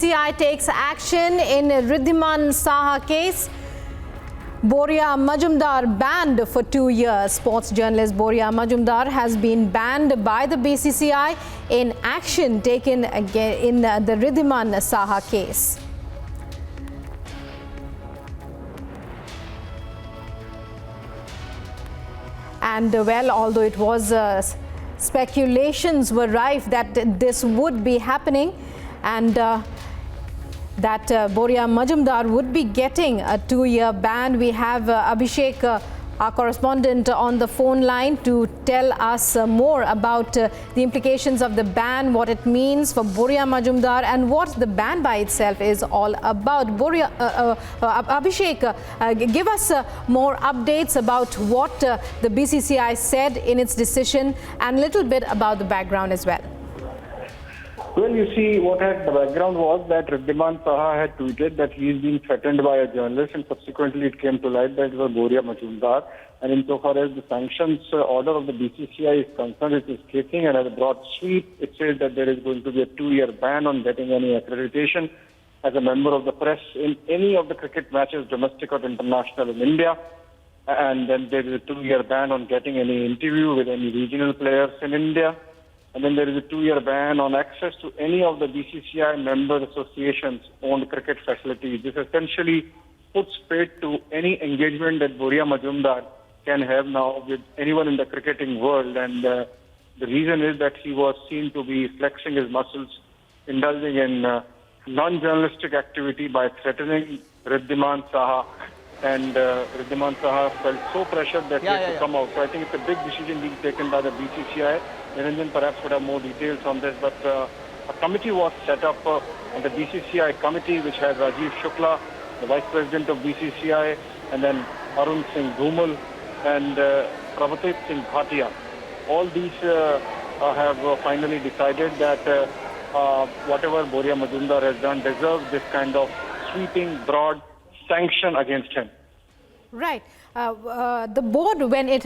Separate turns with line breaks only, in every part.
BCCI takes action in Wriddhiman Saha case. Boria Majumdar banned for 2 years. Sports journalist Boria Majumdar has been banned by the BCCI in action taken again in the Wriddhiman Saha case. And well, although it was speculations were rife that this would be happening and that Boria Majumdar would be getting a 2-year ban. We have Abhishek, our correspondent, on the phone line to tell us more about the implications of the ban, what it means for Boria Majumdar and what the ban by itself is all about. Abhishek, give us more updates about what the BCCI said in its decision and a little bit about the background as well.
Well, you see, what had the background was that Wriddhiman Saha had tweeted that he is being threatened by a journalist, and subsequently it came to light that it was Boria Majumdar. And insofar as the sanctions order of the BCCI is concerned, it is kicking, and as a broad sweep, it says that there is going to be a 2-year ban on getting any accreditation as a member of the press in any of the cricket matches, domestic or international, in India. And then there is a 2-year ban on getting any interview with any regional players in India. And then there is a 2-year ban on access to any of the BCCI member associations owned cricket facilities. This essentially puts paid to any engagement that Boria Majumdar can have now with anyone in the cricketing world. And the reason is that he was seen to be flexing his muscles, indulging in non-journalistic activity by threatening Wriddhiman Saha. And Wriddhiman Saha felt so pressured that he had to come out. So I think it's a big decision being taken by the BCCI. Niranjan perhaps would have more details on this, but a committee was set up on the BCCI committee, which has Rajiv Shukla, the Vice President of BCCI, and then Arun Singh Dhumal and Prabhatit Singh Bhatia. All these have finally decided that whatever Boria Majumdar has done deserves this kind of sweeping, broad sanction against him.
Right. The board, when it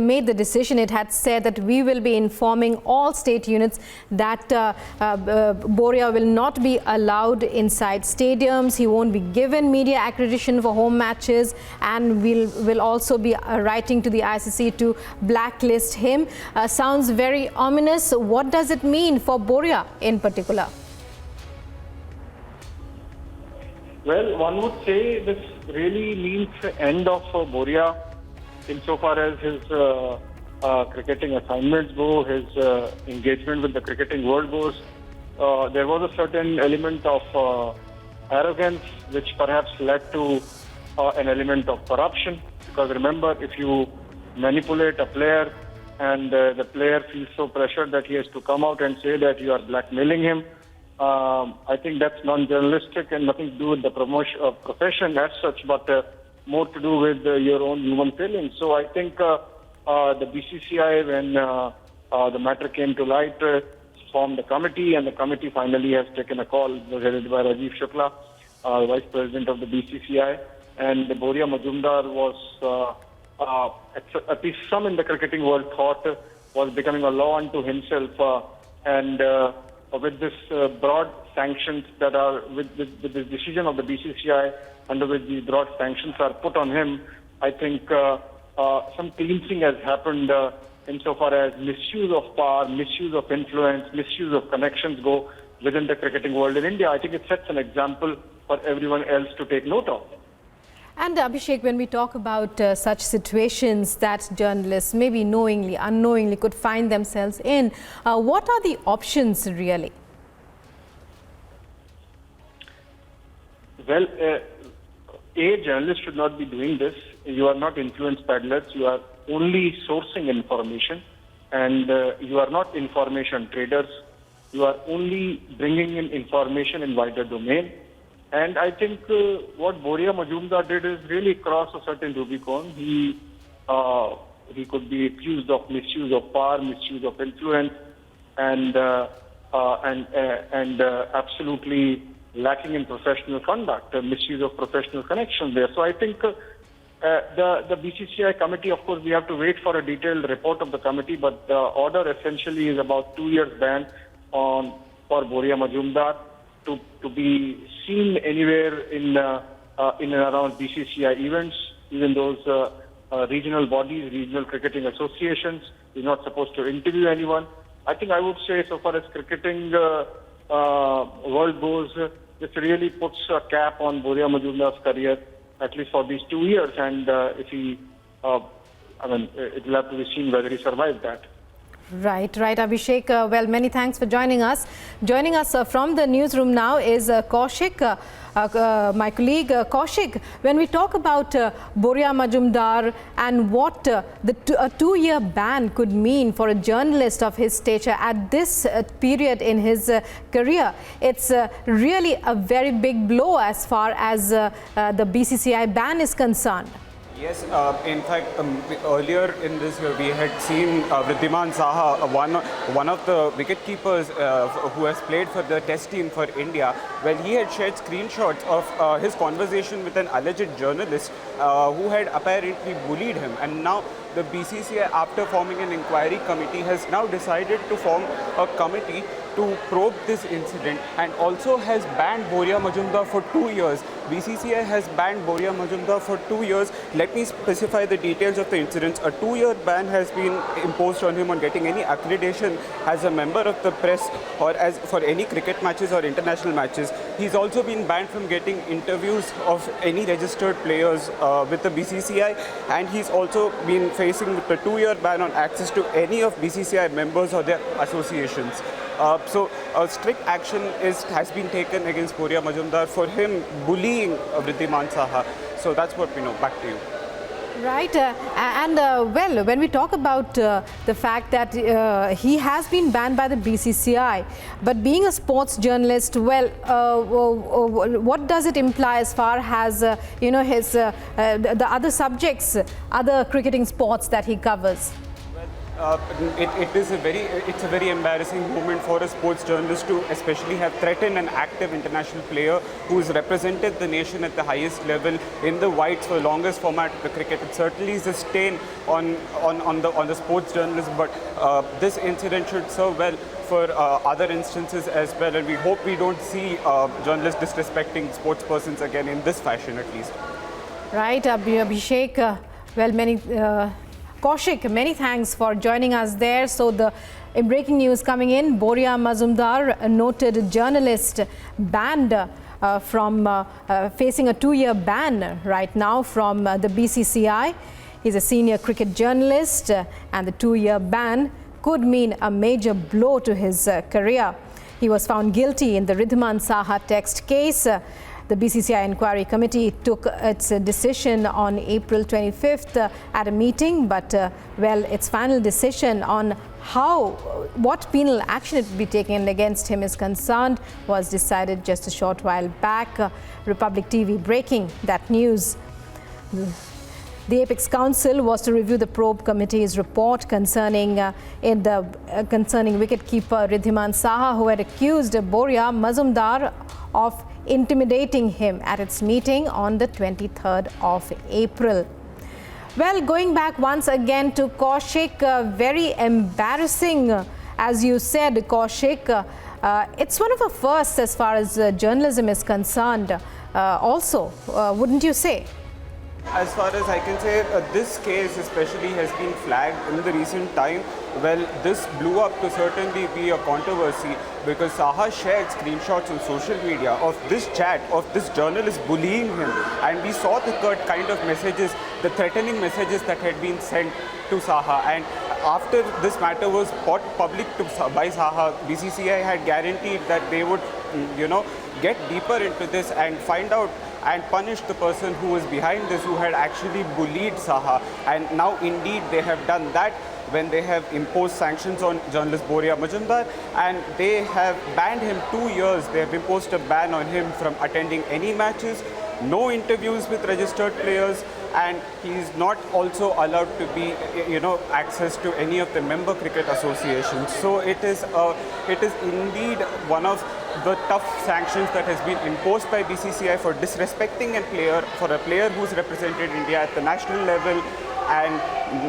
made the decision, it had said that we will be informing all state units that Boria will not be allowed inside stadiums. He won't be given media accreditation for home matches, and will also be writing to the ICC to blacklist him. Sounds very ominous. What does it mean for Boria in particular?
Well, one would say this really means the end of Boria insofar as his cricketing assignments go, his engagement with the cricketing world goes. There was a certain element of arrogance which perhaps led to an element of corruption. Because remember, if you manipulate a player and the player feels so pressured that he has to come out and say that you are blackmailing him, I think that's non-journalistic and nothing to do with the profession as such, but more to do with your own human feelings. So I think the BCCI, when the matter came to light, formed a committee, and the committee finally has taken a call. It was headed by Rajiv Shukla, Vice President of the BCCI, and Boria Majumdar was, at least some in the cricketing world thought, was becoming a law unto himself, and with this broad sanctions that are, with this decision of the BCCI, under which these broad sanctions are put on him, I think some cleansing has happened insofar as misuse of power, misuse of influence, misuse of connections go within the cricketing world in India. I think it sets an example for everyone else to take note of.
And Abhishek, when we talk about such situations that journalists maybe knowingly, unknowingly could find themselves in, what are the options really?
Well, a journalist should not be doing this. You are not influence peddlers. You are only sourcing information, and you are not information traders. You are only bringing in information in wider domain. And I think what Boria Majumdar did is really cross a certain Rubicon. He could be accused of misuse of power, misuse of influence, and absolutely lacking in professional conduct, misuse of professional connections there. So I think the BCCI committee, of course, we have to wait for a detailed report of the committee, but the order essentially is about 2 years ban for Boria Majumdar. to be seen anywhere in and around BCCI events, even those regional bodies, regional cricketing associations. He's not supposed to interview anyone. I think I would say, so far as cricketing world goes, this really puts a cap on Boria Majumdar's career, at least for these 2 years. And if he, it will have to be seen whether he survived that.
Right, Abhishek. Well, many thanks for joining us. Joining us from the newsroom now is Kaushik, my colleague. Kaushik, when we talk about Boria Majumdar and what a 2-year ban could mean for a journalist of his stature at this period in his career, it's really a very big blow as far as the BCCI ban is concerned.
Yes, in fact, earlier in this year, we had seen Wriddhiman Saha, one of the wicketkeepers who has played for the test team for India. Well, he had shared screenshots of his conversation with an alleged journalist who had apparently bullied him. And now the BCCI, after forming an inquiry committee, has now decided to form a committee to probe this incident and also has banned Boria Majumdar for 2 years. BCCI has banned Boria Majumdar for 2 years. Let me specify the details of the incidents. A 2-year ban has been imposed on him on getting any accreditation as a member of the press or as for any cricket matches or international matches. He's also been banned from getting interviews of any registered players with the BCCI, and he's also been facing a 2-year ban on access to any of BCCI members or their associations. So strict action has been taken against Boria Majumdar for him bullying Wriddhiman Saha. So that's what we know. Back to you.
Right, well, when we talk about the fact that he has been banned by the BCCI, but being a sports journalist, well, what does it imply as far as his the other subjects, other cricketing sports that he covers?
It's a very embarrassing moment for a sports journalist to especially have threatened an active international player who has represented the nation at the highest level in the whites for the longest format of the cricket. It certainly is a stain on the sports journalist, but this incident should serve well for other instances as well, and we hope we don't see journalists disrespecting sports persons again in this fashion at least. Right,
Abhishek, well, Kaushik, many thanks for joining us there. So the breaking news coming in, Boria Majumdar, a noted journalist, banned from facing a 2-year ban right now from the BCCI. He's a senior cricket journalist and the 2-year ban could mean a major blow to his career. He was found guilty in the Wriddhiman Saha text case. The BCCI inquiry committee took its decision on April 25th at a meeting, but well, its final decision on what penal action it would be taken against him is concerned was decided just a short while back. Republic TV breaking that news. The Apex Council was to review the probe committee's report concerning wicketkeeper Wriddhiman Saha, who had accused Boria Majumdar of intimidating him at its meeting on the 23rd of April. Well, going back once again to Kaushik, very embarrassing, as you said, Kaushik. It's one of the first as far as journalism is concerned also, wouldn't you say?
As far as I can say, this case especially has been flagged in the recent time. Well, this blew up to certainly be a controversy because Saha shared screenshots on social media of this chat, of this journalist bullying him. And we saw the kind of messages, the threatening messages that had been sent to Saha. And after this matter was brought public by Saha, BCCI had guaranteed that they would, get deeper into this and find out and punish the person who was behind this, who had actually bullied Saha. And now indeed they have done that when they have imposed sanctions on journalist Boria Majumdar, and they have banned him 2 years. They have imposed a ban on him from attending any matches, no interviews with registered players, and he is not also allowed to be, access to any of the member cricket associations. So it is indeed one of the tough sanctions that has been imposed by BCCI for disrespecting a player, who's represented India at the national level. and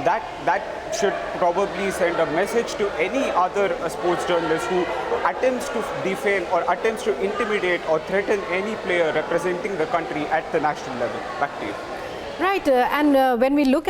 that should probably send a message to any other sports journalist who attempts to defame or attempts to intimidate or threaten any player representing the country at the national level. Back to you.
Right, and when we look at